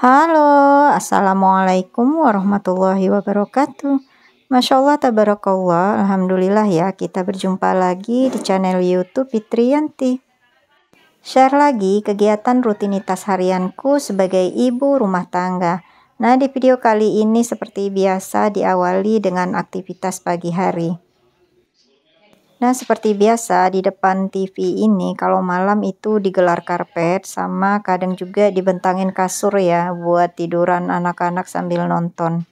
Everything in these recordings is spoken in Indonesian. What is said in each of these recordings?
Halo, assalamualaikum warahmatullahi wabarakatuh. Masya Allah, tabarakallah, alhamdulillah ya, kita berjumpa lagi di channel YouTube Fitriyanti. Share lagi kegiatan rutinitas harianku sebagai ibu rumah tangga. Nah, di video kali ini seperti biasa diawali dengan aktivitas pagi hari. Nah, seperti biasa di depan TV ini kalau malam itu digelar karpet sama kadang juga dibentangin kasur ya buat tiduran anak-anak sambil nonton.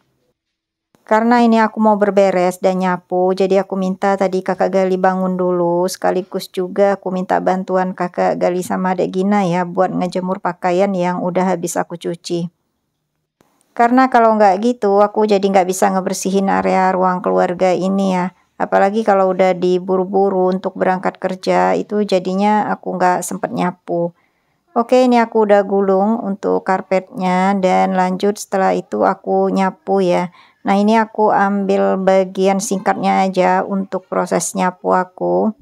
Karena ini aku mau berberes dan nyapu, jadi aku minta tadi kakak Gali bangun dulu, sekaligus juga aku minta bantuan kakak Gali sama adek Gina ya buat ngejemur pakaian yang udah habis aku cuci. Karena kalau nggak gitu aku jadi nggak bisa ngebersihin area ruang keluarga ini ya. Apalagi kalau udah diburu-buru untuk berangkat kerja, itu jadinya aku nggak sempet nyapu. Oke, ini aku udah gulung untuk karpetnya dan lanjut setelah itu aku nyapu ya. Nah, ini aku ambil bagian singkatnya aja untuk proses nyapu aku.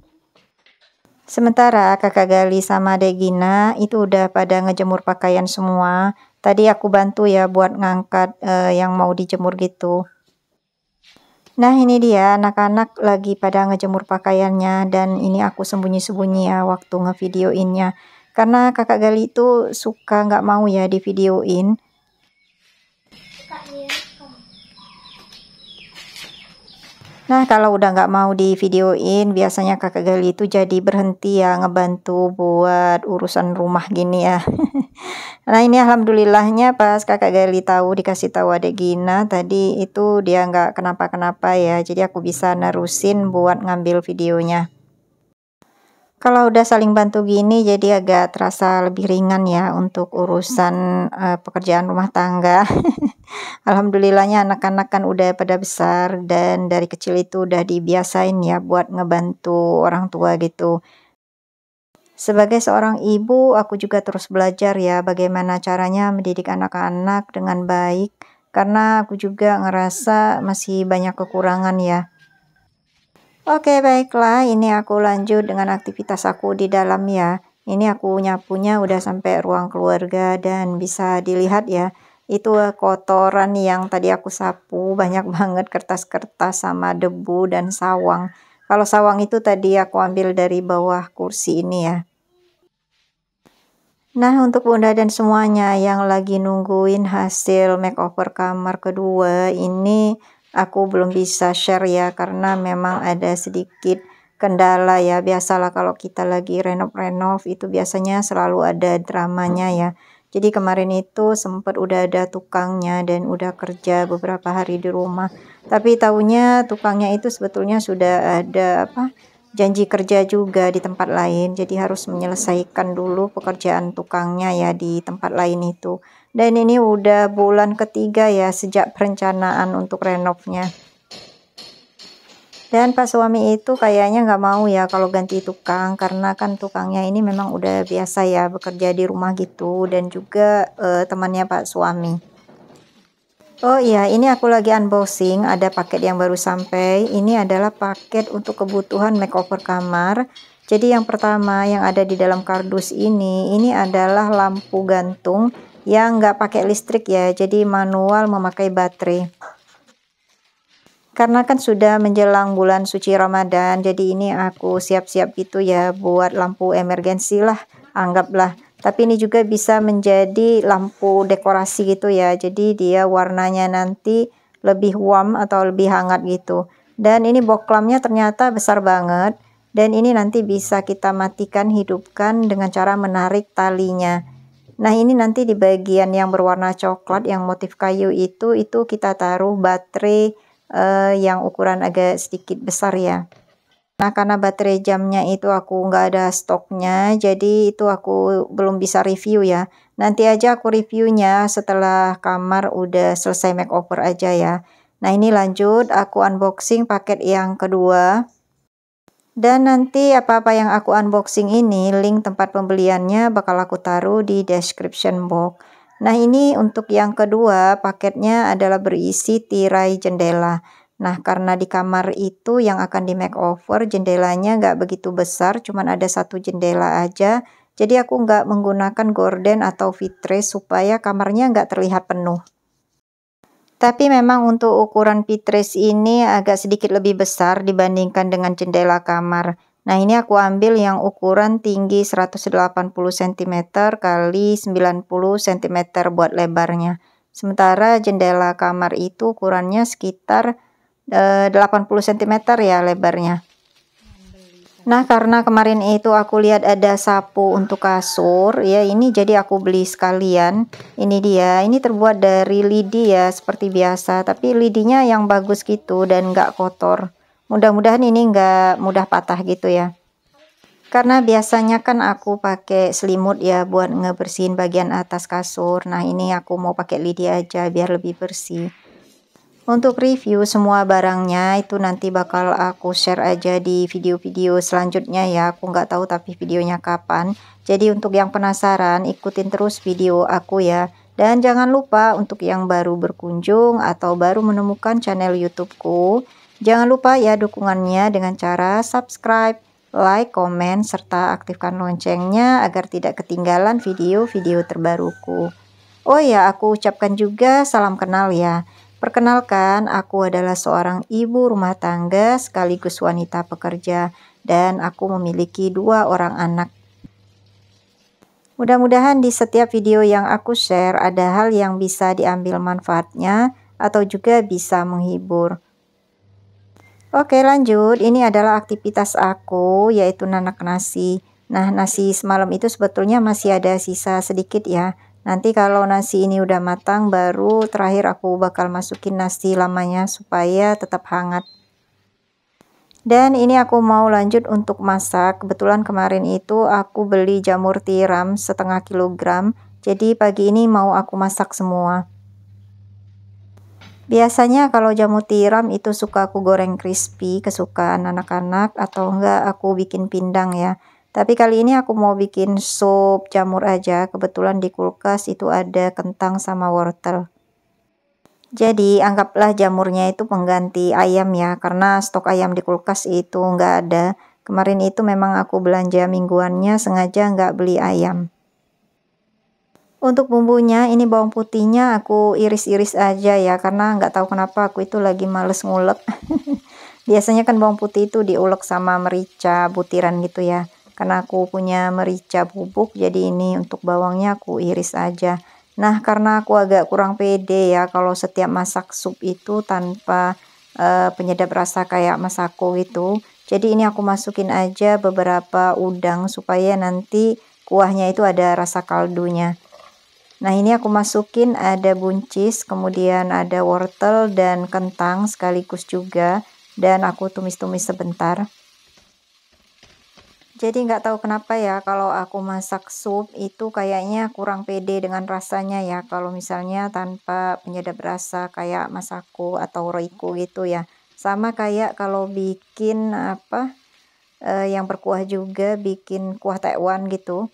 Sementara kakak Gali sama adek Gina itu udah pada ngejemur pakaian semua. Tadi aku bantu ya buat ngangkat yang mau dijemur gitu. Nah, ini dia anak-anak lagi pada ngejemur pakaiannya dan ini aku sembunyi-sembunyi ya waktu ngevideoinnya. Karena kakak Gali itu suka nggak mau ya divideoin. Nah, kalau udah nggak mau divideoin, biasanya kakak Gali itu jadi berhenti ya ngebantu buat urusan rumah gini ya. Nah, ini alhamdulillahnya pas kakak Gali tahu dikasih tahu adek Gina tadi itu dia nggak kenapa-kenapa ya. Jadi aku bisa nerusin buat ngambil videonya. Kalau udah saling bantu gini jadi agak terasa lebih ringan ya untuk urusan pekerjaan rumah tangga. Alhamdulillahnya anak-anak kan udah pada besar dan dari kecil itu udah dibiasain ya buat ngebantu orang tua gitu. Sebagai seorang ibu, aku juga terus belajar ya bagaimana caranya mendidik anak-anak dengan baik karena aku juga ngerasa masih banyak kekurangan ya. Oke, baiklah, ini aku lanjut dengan aktivitas aku di dalam ya. Ini aku nyapunya udah sampai ruang keluarga dan bisa dilihat ya. Itu kotoran yang tadi aku sapu, banyak banget kertas-kertas sama debu dan sawang. Kalau sawang itu tadi aku ambil dari bawah kursi ini ya. Nah, untuk bunda dan semuanya yang lagi nungguin hasil makeover kamar kedua, ini aku belum bisa share ya karena memang ada sedikit kendala ya. Biasalah kalau kita lagi renov-renov itu biasanya selalu ada dramanya ya. Jadi kemarin itu sempat udah ada tukangnya dan udah kerja beberapa hari di rumah. Tapi tahunya tukangnya itu sebetulnya sudah ada janji kerja juga di tempat lain. Jadi harus menyelesaikan dulu pekerjaan tukangnya ya di tempat lain itu. Dan ini udah bulan ketiga ya sejak perencanaan untuk renovnya. Dan Pak suami itu kayaknya nggak mau ya kalau ganti tukang karena kan tukangnya ini memang udah biasa ya bekerja di rumah gitu dan juga temannya Pak suami. Oh iya, ini aku lagi unboxing, ada paket yang baru sampai. Ini adalah paket untuk kebutuhan makeover kamar. Jadi yang pertama yang ada di dalam kardus ini adalah lampu gantung yang nggak pakai listrik ya, jadi manual memakai baterai. Karena kan sudah menjelang bulan suci Ramadan, jadi ini aku siap-siap gitu ya buat lampu emergensi lah, anggaplah. Tapi ini juga bisa menjadi lampu dekorasi gitu ya, jadi dia warnanya nanti lebih warm atau lebih hangat gitu. Dan ini box lampnya ternyata besar banget, dan ini nanti bisa kita matikan, hidupkan dengan cara menarik talinya. Nah, ini nanti di bagian yang berwarna coklat yang motif kayu itu kita taruh baterai yang ukuran agak sedikit besar ya. Nah, karena baterai jamnya itu aku nggak ada stoknya, jadi itu aku belum bisa review ya. Nanti aja aku reviewnya setelah kamar udah selesai makeover aja ya. Nah, ini lanjut aku unboxing paket yang kedua. Dan nanti apa-apa yang aku unboxing ini, link tempat pembeliannya bakal aku taruh di description box. Nah, ini untuk yang kedua, paketnya adalah berisi tirai jendela. Nah, karena di kamar itu yang akan di makeover, jendelanya nggak begitu besar, cuman ada satu jendela aja. Jadi aku nggak menggunakan gorden atau vitres supaya kamarnya nggak terlihat penuh. Tapi memang untuk ukuran vitres ini agak sedikit lebih besar dibandingkan dengan jendela kamar. Nah, ini aku ambil yang ukuran tinggi 180 cm kali 90 cm buat lebarnya. Sementara jendela kamar itu ukurannya sekitar 80 cm ya lebarnya. Nah, karena kemarin itu aku lihat ada sapu untuk kasur ya, ini jadi aku beli sekalian. Ini dia, ini terbuat dari lidi ya seperti biasa, tapi lidinya yang bagus gitu dan nggak kotor. Mudah-mudahan ini nggak mudah patah gitu ya. Karena biasanya kan aku pakai selimut ya buat ngebersihin bagian atas kasur. Nah, ini aku mau pakai lidi aja biar lebih bersih. Untuk review semua barangnya itu nanti bakal aku share aja di video-video selanjutnya ya. Aku nggak tahu tapi videonya kapan. Jadi untuk yang penasaran ikutin terus video aku ya. Dan jangan lupa untuk yang baru berkunjung atau baru menemukan channel YouTubeku, jangan lupa ya dukungannya dengan cara subscribe, like, komen, serta aktifkan loncengnya agar tidak ketinggalan video-video terbaruku. Oh ya, aku ucapkan juga salam kenal ya. Perkenalkan, aku adalah seorang ibu rumah tangga sekaligus wanita pekerja dan aku memiliki 2 orang anak. Mudah-mudahan di setiap video yang aku share ada hal yang bisa diambil manfaatnya atau juga bisa menghibur. Oke, lanjut. Ini adalah aktivitas aku yaitu nanak nasi. Nah, nasi semalam itu sebetulnya masih ada sisa sedikit ya. Nanti kalau nasi ini udah matang baru terakhir aku bakal masukin nasi lamanya supaya tetap hangat. Dan ini aku mau lanjut untuk masak. Kebetulan kemarin itu aku beli jamur tiram setengah kilogram. Jadi pagi ini mau aku masak semua. Biasanya kalau jamur tiram itu suka aku goreng crispy kesukaan anak-anak atau enggak aku bikin pindang ya. Tapi kali ini aku mau bikin sup jamur aja, kebetulan di kulkas itu ada kentang sama wortel. Jadi anggaplah jamurnya itu pengganti ayam ya, karena stok ayam di kulkas itu nggak ada. Kemarin itu memang aku belanja mingguannya sengaja nggak beli ayam. Untuk bumbunya ini bawang putihnya aku iris-iris aja ya, karena nggak tahu kenapa aku itu lagi males ngulek. Biasanya kan bawang putih itu diulek sama merica butiran gitu ya. Karena aku punya merica bubuk, jadi ini untuk bawangnya aku iris aja. Nah, karena aku agak kurang pede ya kalau setiap masak sup itu tanpa penyedap rasa kayak masako gitu. Jadi ini aku masukin aja beberapa udang supaya nanti kuahnya itu ada rasa kaldunya. Nah, ini aku masukin ada buncis, kemudian ada wortel dan kentang sekaligus juga. Dan aku tumis-tumis sebentar. Jadi nggak tahu kenapa ya kalau aku masak sup itu kayaknya kurang pede dengan rasanya ya kalau misalnya tanpa penyedap rasa kayak masako atau roiko gitu ya. Sama kayak kalau bikin apa yang berkuah juga, bikin kuah Taiwan gitu.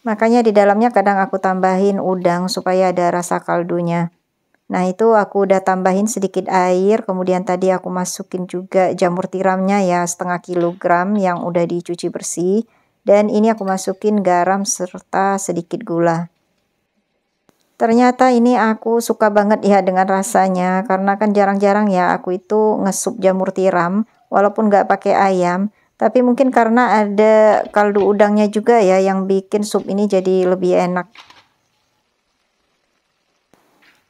Makanya di dalamnya kadang aku tambahin udang supaya ada rasa kaldunya. Nah, itu aku udah tambahin sedikit air, kemudian tadi aku masukin juga jamur tiramnya ya setengah kilogram yang udah dicuci bersih. Dan ini aku masukin garam serta sedikit gula. Ternyata ini aku suka banget ya dengan rasanya, karena kan jarang-jarang ya aku itu ngesup jamur tiram, walaupun nggak pakai ayam. Tapi mungkin karena ada kaldu udangnya juga ya yang bikin sup ini jadi lebih enak.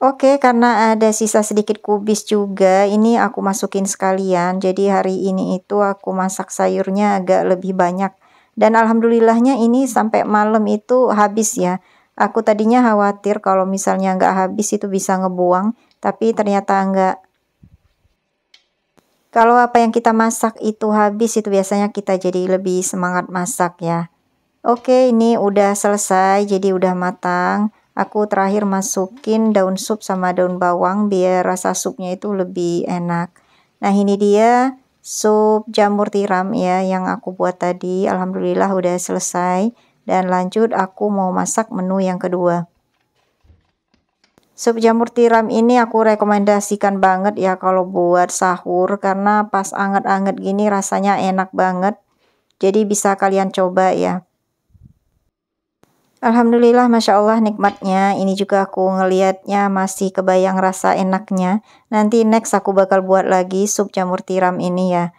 Oke, karena ada sisa sedikit kubis juga, ini aku masukin sekalian. Jadi hari ini itu aku masak sayurnya agak lebih banyak. Dan alhamdulillahnya ini sampai malam itu habis ya. Aku tadinya khawatir kalau misalnya nggak habis itu bisa ngebuang, tapi ternyata enggak. Kalau apa yang kita masak itu habis, itu biasanya kita jadi lebih semangat masak ya. Oke, ini udah selesai, jadi udah matang. Aku terakhir masukin daun sup sama daun bawang biar rasa supnya itu lebih enak. Nah, ini dia sup jamur tiram ya yang aku buat tadi. Alhamdulillah udah selesai. Dan lanjut aku mau masak menu yang kedua. Sup jamur tiram ini aku rekomendasikan banget ya kalau buat sahur karena pas anget-anget gini rasanya enak banget. Jadi bisa kalian coba ya. Alhamdulillah, Masya Allah nikmatnya. Ini juga aku ngelihatnya masih kebayang rasa enaknya. Nanti next aku bakal buat lagi sup jamur tiram ini ya.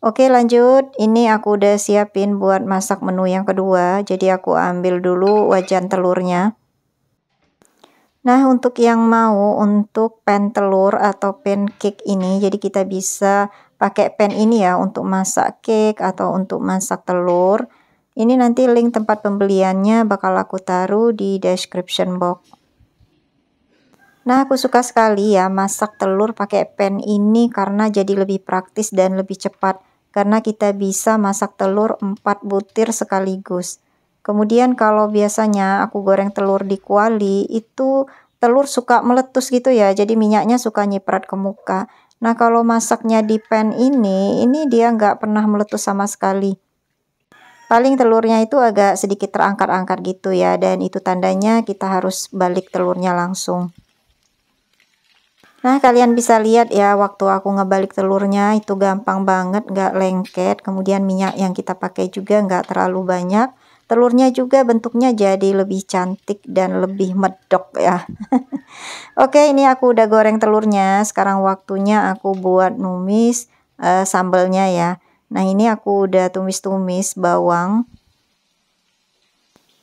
Oke, lanjut. Ini aku udah siapin buat masak menu yang kedua. Jadi aku ambil dulu wajan telurnya. Nah, untuk yang mau untuk pan telur atau pancake ini, jadi kita bisa pakai pan ini ya untuk masak cake atau untuk masak telur. Ini nanti link tempat pembeliannya bakal aku taruh di description box. Nah, aku suka sekali ya masak telur pakai pan ini karena jadi lebih praktis dan lebih cepat. Karena kita bisa masak telur 4 butir sekaligus. Kemudian kalau biasanya aku goreng telur di kuali, itu telur suka meletus gitu ya, jadi minyaknya suka nyiprat ke muka. Nah, kalau masaknya di pan ini dia nggak pernah meletus sama sekali. Paling telurnya itu agak sedikit terangkat-angkat gitu ya, dan itu tandanya kita harus balik telurnya langsung. Nah, kalian bisa lihat ya waktu aku ngebalik telurnya itu gampang banget, nggak lengket. Kemudian minyak yang kita pakai juga nggak terlalu banyak. Telurnya juga bentuknya jadi lebih cantik dan lebih medok ya. Oke, ini aku udah goreng telurnya. Sekarang waktunya aku buat numis sambelnya ya. Nah, ini aku udah tumis-tumis bawang.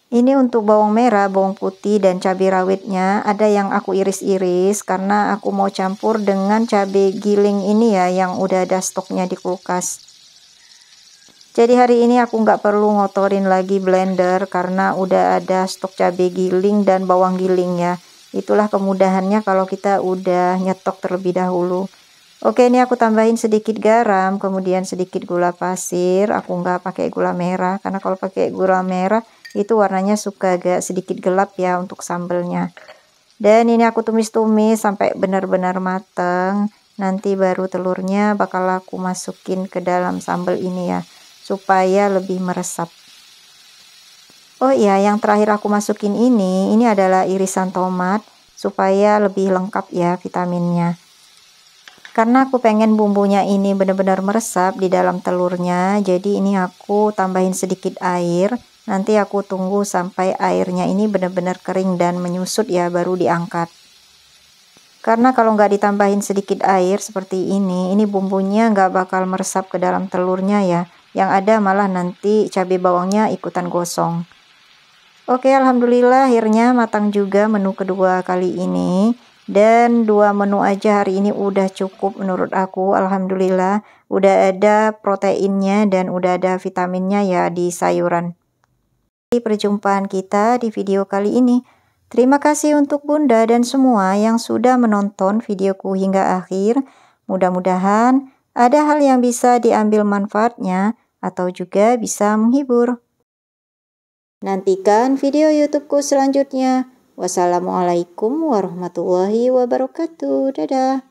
Ini untuk bawang merah, bawang putih, dan cabai rawitnya. Ada yang aku iris-iris karena aku mau campur dengan cabai giling ini ya, yang udah ada stoknya di kulkas. Jadi hari ini aku nggak perlu ngotorin lagi blender karena udah ada stok cabai giling dan bawang giling ya. Itulah kemudahannya kalau kita udah nyetok terlebih dahulu. Oke, ini aku tambahin sedikit garam, kemudian sedikit gula pasir. Aku nggak pakai gula merah karena kalau pakai gula merah itu warnanya suka agak sedikit gelap ya untuk sambelnya. Dan ini aku tumis-tumis sampai benar-benar mateng. Nanti baru telurnya bakal aku masukin ke dalam sambal ini ya, supaya lebih meresap. Oh iya, yang terakhir aku masukin ini adalah irisan tomat supaya lebih lengkap ya vitaminnya. Karena aku pengen bumbunya ini benar-benar meresap di dalam telurnya, jadi ini aku tambahin sedikit air. Nanti aku tunggu sampai airnya ini benar-benar kering dan menyusut ya, baru diangkat. Karena kalau nggak ditambahin sedikit air seperti ini bumbunya nggak bakal meresap ke dalam telurnya ya. Yang ada malah nanti cabai bawangnya ikutan gosong. Oke, alhamdulillah akhirnya matang juga menu kedua kali ini. Dan 2 menu aja hari ini udah cukup menurut aku. Alhamdulillah udah ada proteinnya dan udah ada vitaminnya ya di sayuran. Perjumpaan kita di video kali ini. Terima kasih untuk Bunda dan semua yang sudah menonton videoku hingga akhir. Mudah-mudahan ada hal yang bisa diambil manfaatnya atau juga bisa menghibur. Nantikan video YouTubeku selanjutnya. Wassalamualaikum warahmatullahi wabarakatuh. Dadah.